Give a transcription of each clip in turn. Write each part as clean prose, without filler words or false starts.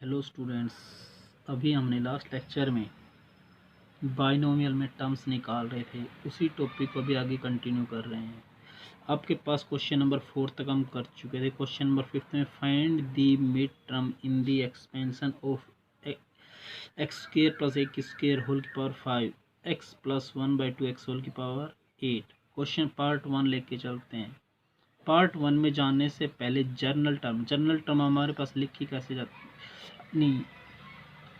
Hello students, अभी हमने last lecture में बाइनोमियल में टर्म्स निकाल रहे थे। उसी टॉपिक को अभी आगे कंटिन्यू कर रहे हैं। आपके पास क्वेश्चन नंबर 4 तक हम कर चुके थे। क्वेश्चन नंबर 5 में find the mid term in the expansion of x square plus x square whole की power 5 x plus 1/2 x whole की पावर 8। क्वेश्चन पार्ट 1 लेके चलते हैं। पार्ट 1 में जानने से पहले जर्नल टर्म हमारे पास लिखी कैसे जाती नहीं।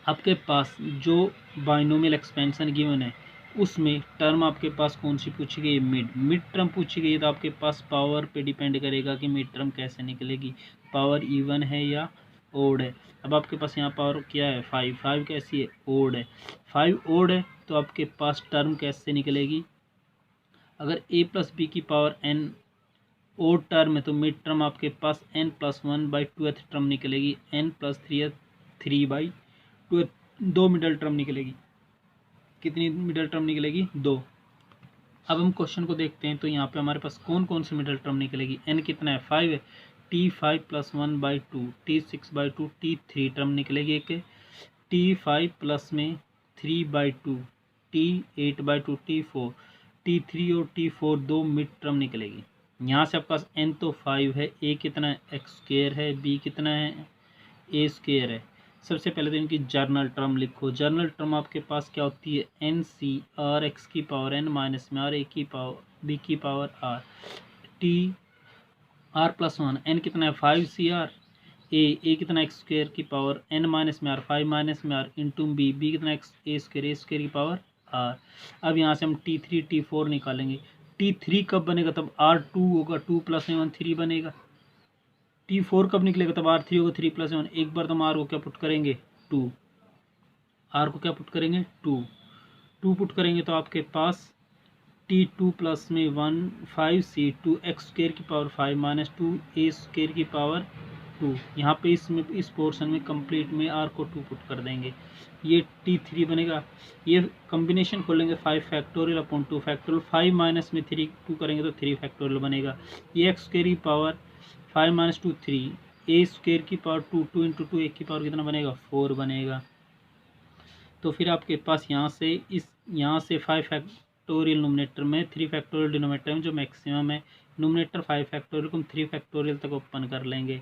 आपके पास जो बाइनोमियल एक्सपेंशन गिवन है उसमें टर्म आपके पास कौन सी पूछी गई है? मिड टर्म पूछी गई है। तो आपके पास पावर पे डिपेंड करेगा कि मिड टर्म कैसे निकलेगी, पावर इवन है या ओड है। अब आपके पास यहाँ पावर क्या है? 5 कैसी है? ओड है। 5 ओड है तो आपके पास टर्म कैसे निकलेगी? अगर a प्लस बी की पावर n ओड टर्म है तो मिड टर्म आपके पास n+1/2 टर्म निकलेगी। n+3 3/2 दो मिडल टर्म निकलेगी। कितनी मिडल टर्म निकलेगी? 2। अब हम क्वेश्चन को देखते हैं तो यहाँ पे हमारे पास कौन कौन सी मिडल टर्म निकलेगी। n कितना है? 5 है। t5 + 1/2 t6/2 t3 टर्म निकलेगी। एक t5 प्लस में 3/2 t8/2 t4 t3 और t4 दो मिड टर्म निकलेगी। यहाँ से आपके पास n तो 5 है, a कितना है? x स्क्वायर है, b कितना है? a स्क्वायर है। सबसे पहले तो इनकी जर्नल टर्म लिखो। जर्नल टर्म आपके पास क्या होती है? एन सी आर एक्स की पावर n माइनस में आर ए की पावर बी की power R T r plus 1 n कितना है? 5 CR ए कितना? एक्स स्क्वायर की पावर n माइनस में आर 5 माइनस में आर इंटू बी कितना? एक्स ए स्क्वायर की पावर आर। अब यहाँ से हम t3 t4 निकालेंगे। t3 कब बनेगा? तब r2 होगा, 2 + 1 3 बनेगा। t4 कब निकलेगा? तब r3 होगा, 3 + 1। एक बार तो हम r को क्या पुट करेंगे? 2। r को क्या पुट करेंगे? 2 पुट करेंगे तो आपके पास t2 प्लस में 1 5c2 एक्स स्क्वायर की पावर 5 माइनस 2 ए स्क्वायर की पावर 2। यहाँ पे इसमें इस पोर्शन में कंप्लीट में r को 2 पुट कर देंगे। ये t3 बनेगा। ये कॉम्बिनेशन खोलेंगे 5 फैक्टोरियल अपॉन 2 फैक्टोरियल। 5 माइनस में 3 2 करेंगे तो 3 फैक्टोरियल बनेगा। ये एक्स स्क्वायर की पावर 5 माइनस 2 3 ए स्क्वायर की पावर 2 2 इंटू 2 एक की पावर कितना बनेगा? 4 बनेगा। तो फिर आपके पास यहाँ से 5 फैक्टोरियल नोमिनेटर में 3 फैक्टोरियल डिनोमिनेटर में जो मैक्सिमम है। नोमिनेटर 5 फैक्टोरियल को हम 3 फैक्टोरियल तक ओपन कर लेंगे।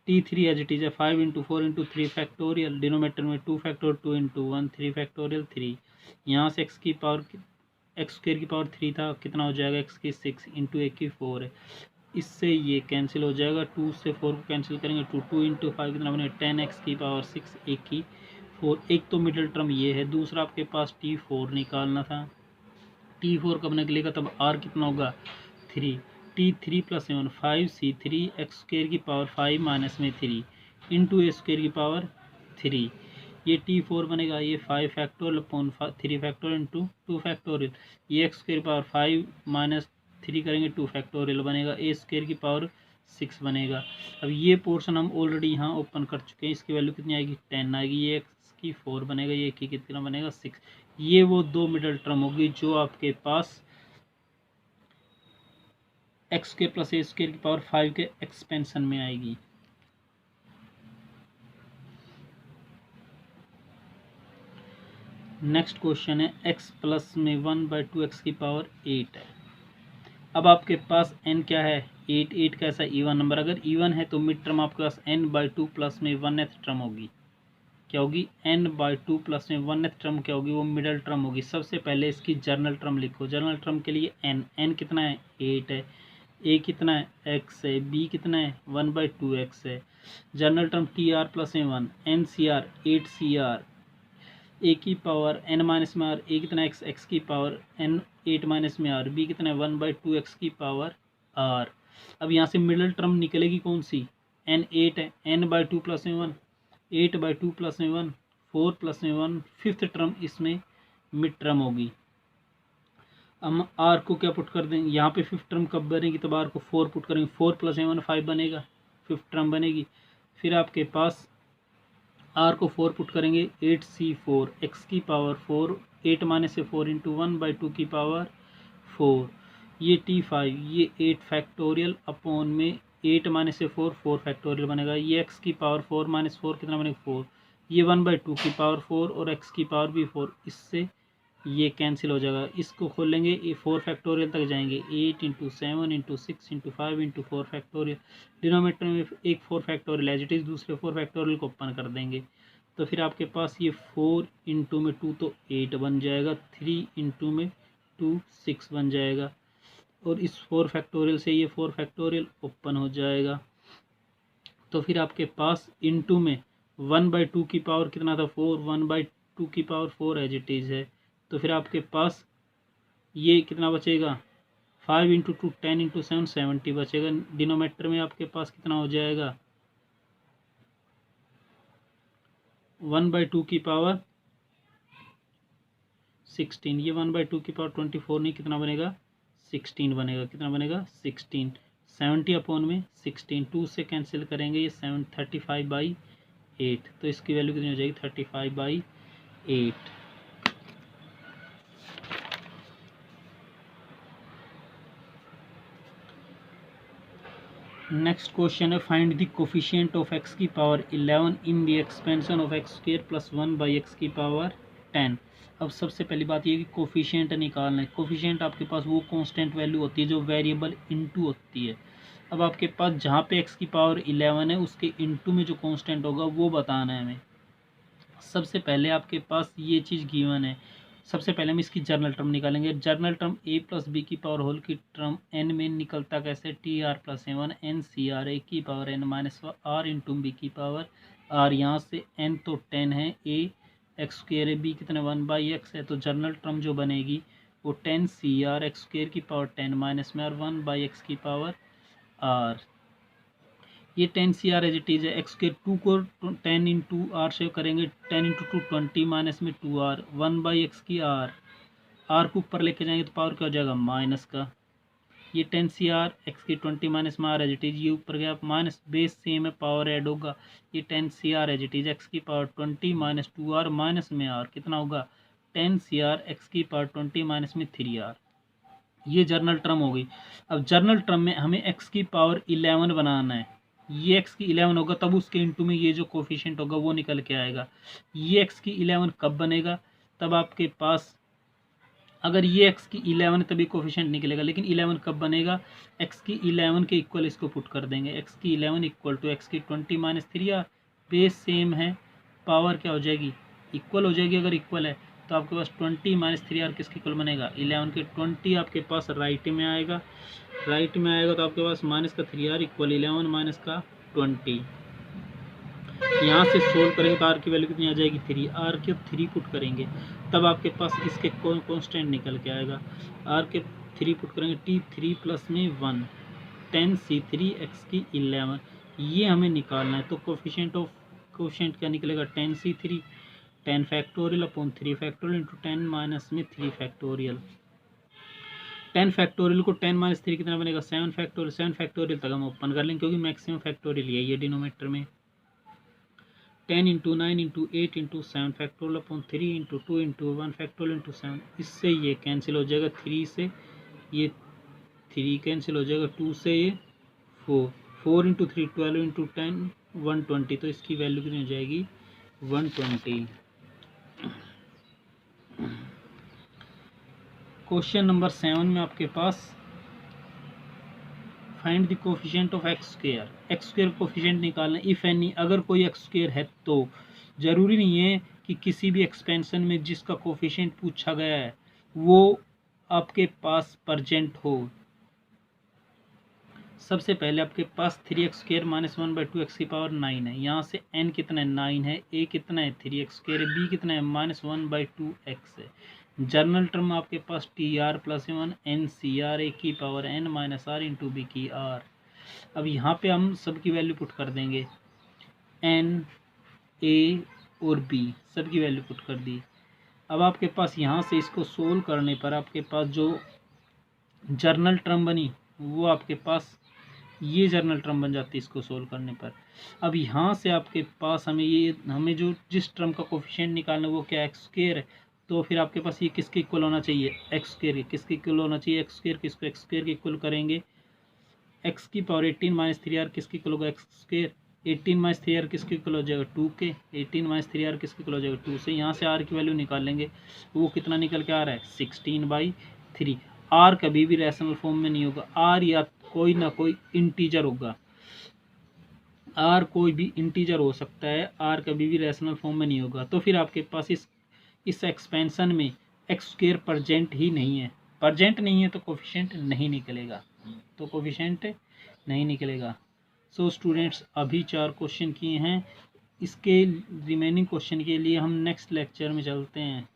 t3 एज इट इज है 5 इंटू 4 इंटू 3 फैक्टोरियल। डिनोमिनेटर में 2 फैक्टोरियल 2 इंटू 1 3 फैक्टोरियल 3। यहाँ से एक्स स्क्वायर की पावर 3 था, कितना हो जाएगा? एक्स की 6 इंटू एक की 4 है। इससे ये कैंसिल हो जाएगा। 2 से 4 को कैंसिल करेंगे 2 इंटू 5 कितना बनेगा? 10x की पावर 6 एक की 4। एक तो मिडिल टर्म ये है। दूसरा आपके पास t4 निकालना था। t4 कब निकलेगा? तब r कितना होगा? 3 t3 + 7 5c3 एक्स स्क्वायर की पावर 5 माइनस में 3 इंटू ए स्क्वायर की पावर 3। ये t4 बनेगा। ये 5 factorial upon 3 factorial into 2 factorial. ये एक्स स्क्वायर की पावर 5 माइनस 3 करेंगे 2 फैक्टोरियल बनेगा। ए स्क्वायर की पावर 6 बनेगा। अब ये पोर्शन हम ऑलरेडी यहाँ ओपन कर चुके हैं। इसकी वैल्यू कितनी आएगी? 10 आएगी। ये एक्स की 4 बनेगा। ये की कितना बनेगा? 6। ये वो दो मिडल टर्म होगी जो आपके पास एक्स स्क्वायर प्लस ए स्क्वायर की पावर 5 के एक्सपेंशन में आएगी। नेक्स्ट क्वेश्चन है x प्लस में 1/2 एक्स की पावर 8 है। अब आपके पास n क्या है? 8 कैसा इवन नंबर? अगर इवन है तो मिड टर्म आपके पास n/2 प्लस में 1th टर्म होगी। क्या होगी? n/2 प्लस में 1th टर्म क्या होगी? वो मिडल टर्म होगी। सबसे पहले इसकी जर्नल टर्म लिखो। जर्नल टर्म के लिए n कितना है? 8 है। a कितना है? x है। b कितना है? 1/2 x है। जर्नल टर्म tr प्लस में 1 ncr 8cr ए की पावर n माइनस में आर ए कितना? x की पावर n 8 माइनस में आर बी कितना है? 1/2 x की पावर आर। अब यहाँ से मिडल टर्म निकलेगी कौन सी? n 8 है। n/2 प्लस में 1 8/2 प्लस में 1 4 प्लस में 1 5th टर्म इसमें मिड टर्म होगी। हम आर को क्या पुट कर देंगे? यहाँ पे 5th टर्म कब बनेगी? तब आर को 4 पुट करेंगे। 4 + 1 5 बनेगा। 5th टर्म बनेगी। फिर आपके पास आर को 4 पुट करेंगे 8c4 एक्स की पावर 4 8 माइनस से 4 इंटू 1/2 की पावर 4। ये t5 ये 8 फैक्टोरियल अपॉन में 8 माइनस से 4 4 फैक्टोरियल बनेगा। ये x की पावर 4 माइनस 4 कितना बनेगा 4। ये 1/2 की पावर 4 और x की पावर भी 4, इससे ये कैंसिल हो जाएगा। इसको खोलेंगे, ये 4 फैक्टोरियल तक जाएंगे। 8 into 7 into 6 into 5 into 4 factorial. Denominator में एक 4 फैक्टोरियल एज इट इज़, दूसरे 4 फैक्टोरियल को ओपन कर देंगे। तो फिर आपके पास ये 4 इंटू में 2 तो 8 बन जाएगा, 3 इंटू में 2 6 बन जाएगा। और इस 4 फैक्टोरियल से ये 4 फैक्टोरियल ओपन हो जाएगा। तो फिर आपके पास इंटू में 1/2 की पावर कितना था 4, 1/2 की पावर 4 एज इट इज़ है। तो फिर आपके पास ये कितना बचेगा 5 इंटू 2 10 इंटू 7 70 बचेगा। डिनोमीटर में आपके पास कितना हो जाएगा 1/2 की पावर 16। ये 1/2 की पावर 24 नहीं, कितना बनेगा 16 बनेगा। कितना बनेगा 16। 70 अपॉन में 16, 2 से कैंसिल करेंगे, ये 35/8। तो इसकी वैल्यू कितनी हो जाएगी 35/8। नेक्स्ट क्वेश्चन है find the coefficient of x की power 11 in the expansion of x square plus 1/x की पावर 10। अब सबसे पहली बात ये कि कोफिशिएंट निकालना है। कोफिशिएंट आपके पास वो कांस्टेंट वैल्यू होती है जो वेरिएबल इनटू होती है। अब आपके पास जहाँ पे x की पावर 11 है उसके इनटू में जो कांस्टेंट होगा वो बताना है हमें। सबसे पहले आपके पास ये चीज़ गिवन है। सबसे पहले हम इसकी जर्नल टर्म निकालेंगे। General term a plus b की पावर होल की टर्म n में निकलता कैसे T r plus one n C r a की power n minus r into b की पावर r। यहाँ से n तो 10 है, a एक्स स्क्र है, b कितना 1/x है। तो जर्नल टर्म जो बनेगी वो 10 सी आर एक्स स्क्र की पावर 10 माइनस में r 1/x की पावर r। ये 10 C R as it is है। एक्स के 2 को 10 इंटू आर से करेंगे, 10 इंटू 2 20 माइनस में 2r 1/x की r। r को ऊपर लेके जाएंगे तो पावर क्या हो जाएगा माइनस का। ये 10 सी आर एक्स की 20 माइनस में r एज इट इज़, ये ऊपर गया माइनस, बेस सेम है पावर ऐड होगा। ये 10 C R as it is x की पावर 20 माइनस 2r माइनस में r कितना होगा 10 सी आर एक्स की पावर 20 माइनस में 3r। ये जर्नल टर्म हो गई। अब जर्नल टर्म में हमें x की पावर 11 बनाना है। ये x की 11 होगा तब उसके इंटू में ये जो कोफिशिएंट होगा वो निकल के आएगा। ये x की 11 कब बनेगा, तब आपके पास अगर ये x की 11 तभी कोफिशिएंट निकलेगा। लेकिन 11 कब बनेगा, x की 11 के इक्वल इसको पुट कर देंगे। x की 11 इक्वल टू x की 20 माइनस 3r। बेस सेम है, पावर क्या हो जाएगी इक्वल हो जाएगी। अगर इक्वल है तो आपके पास 20 माइनस 3r किसके इक्वल बनेगा 11 के। 20 आपके पास राइट में आएगा, राइट में आएगा तो आपके पास माइनस का 3r इक्वल 11 माइनस का 20। यहाँ से सोल्व करेंगे तो r की वैल्यू कितनी आ जाएगी 3। r के 3 पुट करेंगे तब आपके पास इसके कॉन्स्टेंट निकल के आएगा। r के 3 पुट करेंगे t3 प्लस में 1 10 c3 x की 11 ये हमें निकालना है। तो कोफिशिएंट क्या निकलेगा 10 c3 10 factorial upon 3 factorial into 10 minus में 3 फैक्टोरियल। 10 फैक्टोरियल को 10 माइनस 3 कितना बनेगा 7 फैक्टोरियल। 7 फैक्टोरियल तक हम ओपन कर लेंगे क्योंकि मैक्सिमम फैक्टोरियल ये डिनोमीटर में। 10 into 9 into 8 into 7 factorial upon 3 into 2 into 1 factorial into 7। इससे ये कैंसिल हो जाएगा, 3 से ये 3 कैंसिल हो जाएगा, 2 से ये 4 4 इंटू 3 12 इंटू 10 120। तो इसकी वैल्यू कितनी हो जाएगी 120। क्वेश्चन नंबर 7 में आपके पास find the coefficient of x square. X square coefficient निकालना इफ एनी, अगर कोई एक्स स्क्वायर है तो। जरूरी नहीं है कि किसी भी एक्सपेंशन में जिसका कोफिशिएंट पूछा गया है वो आपके पास प्रेजेंट हो। सबसे पहले आपके पास 3x स्क्वायर माइनस 1/2 x की पावर 9 है। यहाँ से n कितना है 9 है, a कितना है 3x स्क्वायर है, b कितना है माइनस 1/2 x है। जर्नल टर्म आपके पास T r plus 1 n C r a की power n minus r into b की r। अब यहाँ पे हम सब की वैल्यू पुट कर देंगे, n a और b सब की वैल्यू पुट कर दी। अब आपके पास यहाँ से इसको सोल्व करने पर आपके पास जो जर्नल टर्म बनी वो आपके पास ये जर्नल टर्म बन जाती है इसको सोल्व करने पर। अब यहाँ से आपके पास हमें जो जिस टर्म का कोफिशिएंट निकालना है वो क्या एक्स स्क्वायर है। तो फिर आपके पास ये किसके इक्वल होना चाहिए एक्स स्क्वायर के। किसके इक्वल होना चाहिए एक्स स्क्वायर के। इसको एक्स स्क्वायर के इक्वल करेंगे एक्स की पावर 18 माइनस 3r किसकी kilo x square 18 minus 3r किसकी किलो जाएगा 2 के 18 माइनस 3r किसकी किलो जाएगा 2 से। यहाँ से r की वैल्यू निकालेंगे, वो कितना निकल के आ रहा है 16/3। r कभी भी रैशनल फॉर्म में नहीं होगा, r या कोई ना कोई इंटीजर होगा, r कोई भी इंटीजर हो सकता है, r कभी भी रैशनल फॉर्म में नहीं होगा। तो फिर आपके पास इस एक्सपेंशन में एक्स स्क्वायर प्रजेंट ही नहीं है, प्रजेंट नहीं है तो कोफिशिएंट नहीं निकलेगा, तो कोफिशिएंट नहीं निकलेगा। सो स्टूडेंट्स अभी 4 क्वेश्चन किए हैं, इसके रिमेनिंग क्वेश्चन के लिए हम नेक्स्ट लेक्चर में चलते हैं।